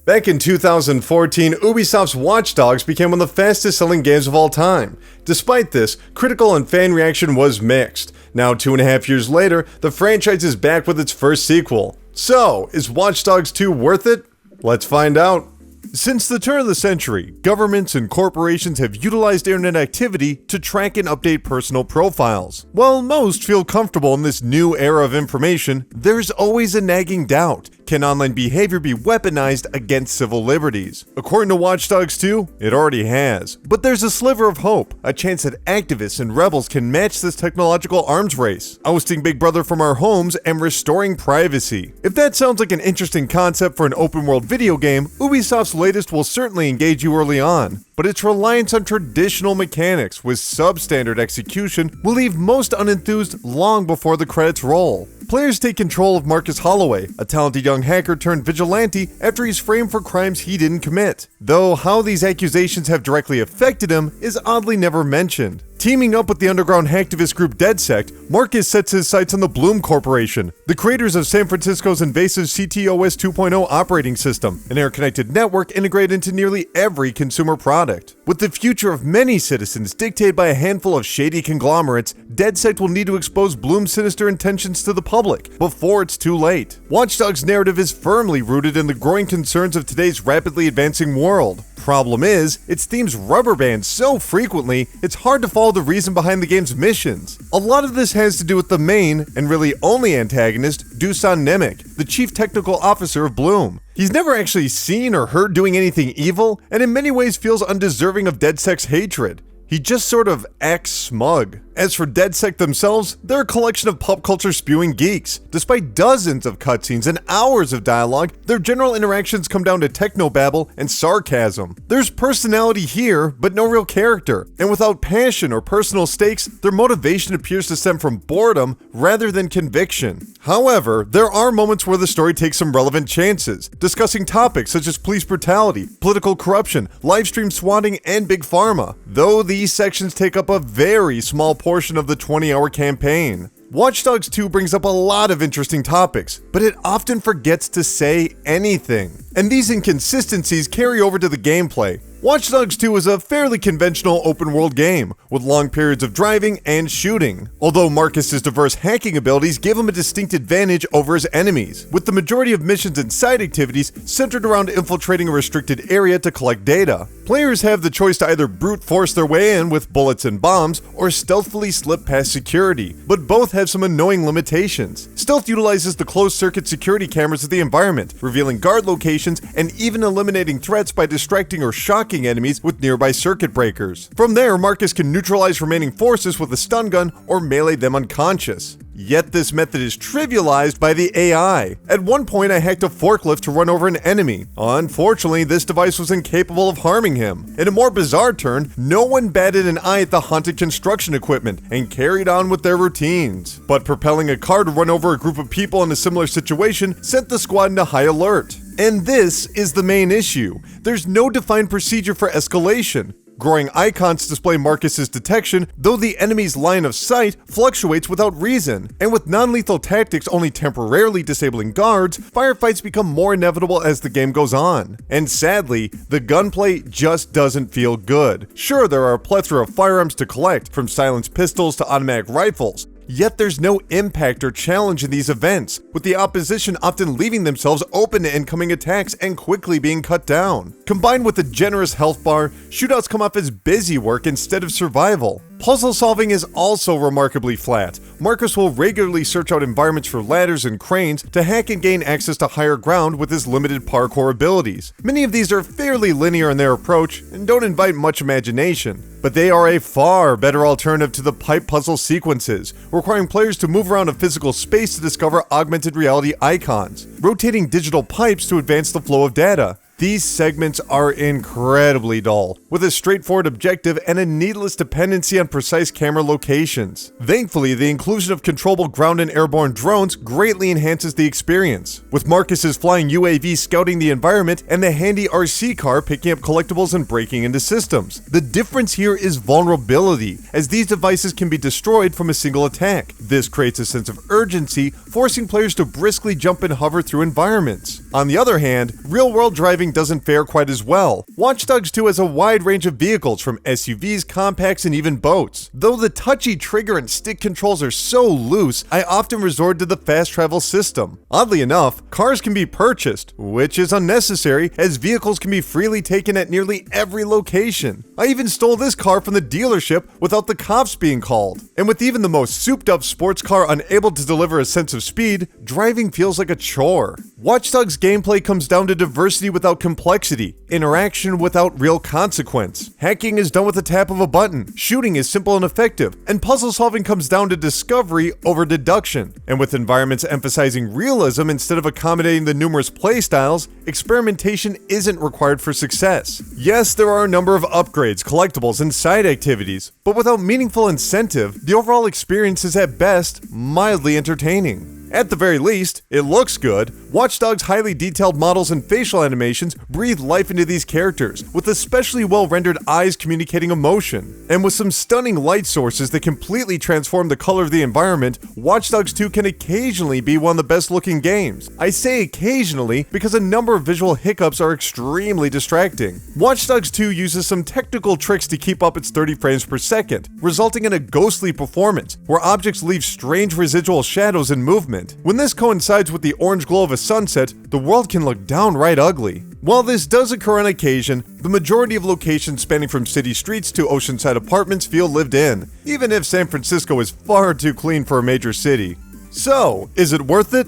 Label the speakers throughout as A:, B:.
A: Back in 2014, Ubisoft's Watch Dogs became one of the fastest selling games of all time. Despite this, critical and fan reaction was mixed. Now 2.5 years later, the franchise is back with its first sequel. So, is Watch Dogs 2 worth it? Let's find out. Since the turn of the century, governments and corporations have utilized internet activity to track and update personal profiles. While most feel comfortable in this new era of information, there's always a nagging doubt. Can online behavior be weaponized against civil liberties? According to Watch Dogs 2, it already has. But there's a sliver of hope, a chance that activists and rebels can match this technological arms race, ousting Big Brother from our homes and restoring privacy. If that sounds like an interesting concept for an open-world video game, Ubisoft's latest will certainly engage you early on. But its reliance on traditional mechanics with substandard execution will leave most unenthused long before the credits roll. Players take control of Marcus Holloway, a talented young hacker turned vigilante after he's framed for crimes he didn't commit. Though how these accusations have directly affected him is oddly never mentioned. Teaming up with the underground hacktivist group DedSect, Marcus sets his sights on the Bloom Corporation, the creators of San Francisco's invasive CTOS 2.0 operating system, an interconnected network integrated into nearly every consumer product. With the future of many citizens dictated by a handful of shady conglomerates, DedSect will need to expose Bloom's sinister intentions to the public before it's too late. Watch Dogs' narrative is firmly rooted in the growing concerns of today's rapidly advancing world. Problem is, its themes rubber band so frequently, it's hard to follow the reason behind the game's missions. A lot of this has to do with the main, and really only antagonist, Dusan Nemec, the chief technical officer of Bloom. He's never actually seen or heard doing anything evil, and in many ways feels undeserving of DedSect's hatred. He just sort of acts smug. As for DedSect themselves, they're a collection of pop culture spewing geeks. Despite dozens of cutscenes and hours of dialogue, their general interactions come down to technobabble and sarcasm. There's personality here, but no real character. And without passion or personal stakes, their motivation appears to stem from boredom rather than conviction. However, there are moments where the story takes some relevant chances, discussing topics such as police brutality, political corruption, livestream swatting, and Big Pharma, though these sections take up a very small portion of the 20-hour campaign. Watch Dogs 2 brings up a lot of interesting topics, but it often forgets to say anything. And these inconsistencies carry over to the gameplay. Watch Dogs 2 is a fairly conventional open-world game, with long periods of driving and shooting, although Marcus's diverse hacking abilities give him a distinct advantage over his enemies, with the majority of missions and side activities centered around infiltrating a restricted area to collect data. Players have the choice to either brute force their way in with bullets and bombs, or stealthily slip past security, but both have some annoying limitations. Stealth utilizes the closed-circuit security cameras of the environment, revealing guard locations and even eliminating threats by distracting or shocking enemies with nearby circuit breakers. From there, Marcus can neutralize remaining forces with a stun gun or melee them unconscious. Yet this method is trivialized by the AI. At one point, I hacked a forklift to run over an enemy. Unfortunately, this device was incapable of harming him. In a more bizarre turn, no one batted an eye at the haunted construction equipment and carried on with their routines. But propelling a car to run over a group of people in a similar situation sent the squad into high alert. And this is the main issue. There's no defined procedure for escalation. Growing icons display Marcus's detection, though the enemy's line of sight fluctuates without reason. And with non-lethal tactics only temporarily disabling guards, firefights become more inevitable as the game goes on. And sadly, the gunplay just doesn't feel good. Sure, there are a plethora of firearms to collect, from silenced pistols to automatic rifles. Yet there's no impact or challenge in these events, with the opposition often leaving themselves open to incoming attacks and quickly being cut down. Combined with a generous health bar, shootouts come off as busy work instead of survival. Puzzle solving is also remarkably flat. Marcus will regularly search out environments for ladders and cranes to hack and gain access to higher ground with his limited parkour abilities. Many of these are fairly linear in their approach and don't invite much imagination, but they are a far better alternative to the pipe puzzle sequences, requiring players to move around a physical space to discover augmented reality icons, rotating digital pipes to advance the flow of data. These segments are incredibly dull, with a straightforward objective and a needless dependency on precise camera locations. Thankfully, the inclusion of controllable ground and airborne drones greatly enhances the experience, with Marcus's flying UAV scouting the environment and the handy RC car picking up collectibles and breaking into systems. The difference here is vulnerability, as these devices can be destroyed from a single attack. This creates a sense of urgency, forcing players to briskly jump and hover through environments. On the other hand, real-world driving driving doesn't fare quite as well. Watch Dogs 2 has a wide range of vehicles from SUVs, compacts, and even boats. Though the touchy trigger and stick controls are so loose, I often resort to the fast travel system. Oddly enough, cars can be purchased, which is unnecessary as vehicles can be freely taken at nearly every location. I even stole this car from the dealership without the cops being called. And with even the most souped up sports car unable to deliver a sense of speed, driving feels like a chore. Watch Dogs gameplay comes down to diversity without complexity, interaction without real consequence. Hacking is done with a tap of a button, shooting is simple and effective, and puzzle solving comes down to discovery over deduction. And with environments emphasizing realism instead of accommodating the numerous playstyles, experimentation isn't required for success. Yes, there are a number of upgrades, collectibles, and side activities, but without meaningful incentive, the overall experience is at best mildly entertaining. At the very least, it looks good. Watch Dogs' highly detailed models and facial animations breathe life into these characters, with especially well-rendered eyes communicating emotion. And with some stunning light sources that completely transform the color of the environment, Watch Dogs 2 can occasionally be one of the best-looking games. I say occasionally because a number of visual hiccups are extremely distracting. Watch Dogs 2 uses some technical tricks to keep up its 30 frames per second, resulting in a ghostly performance, where objects leave strange residual shadows and movement. When this coincides with the orange glow of a sunset, the world can look downright ugly. While this does occur on occasion, the majority of locations spanning from city streets to oceanside apartments feel lived in, even if San Francisco is far too clean for a major city. So, is it worth it?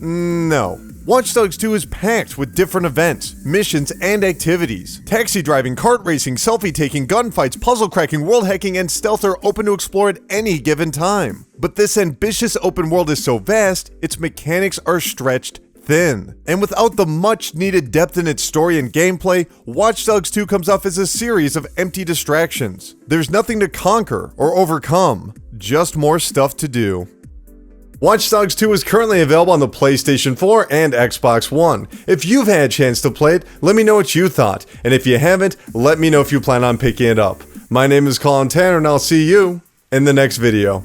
A: No. Watch Dogs 2 is packed with different events, missions, and activities. Taxi driving, kart racing, selfie taking, gunfights, puzzle cracking, world hacking, and stealth are open to explore at any given time. But this ambitious open world is so vast, its mechanics are stretched thin. And without the much needed depth in its story and gameplay, Watch Dogs 2 comes off as a series of empty distractions. There's nothing to conquer or overcome, just more stuff to do. Watch Dogs 2 is currently available on the PlayStation 4 and Xbox One. If you've had a chance to play it, let me know what you thought, and if you haven't, let me know if you plan on picking it up. My name is Colin, and I'll see you in the next video.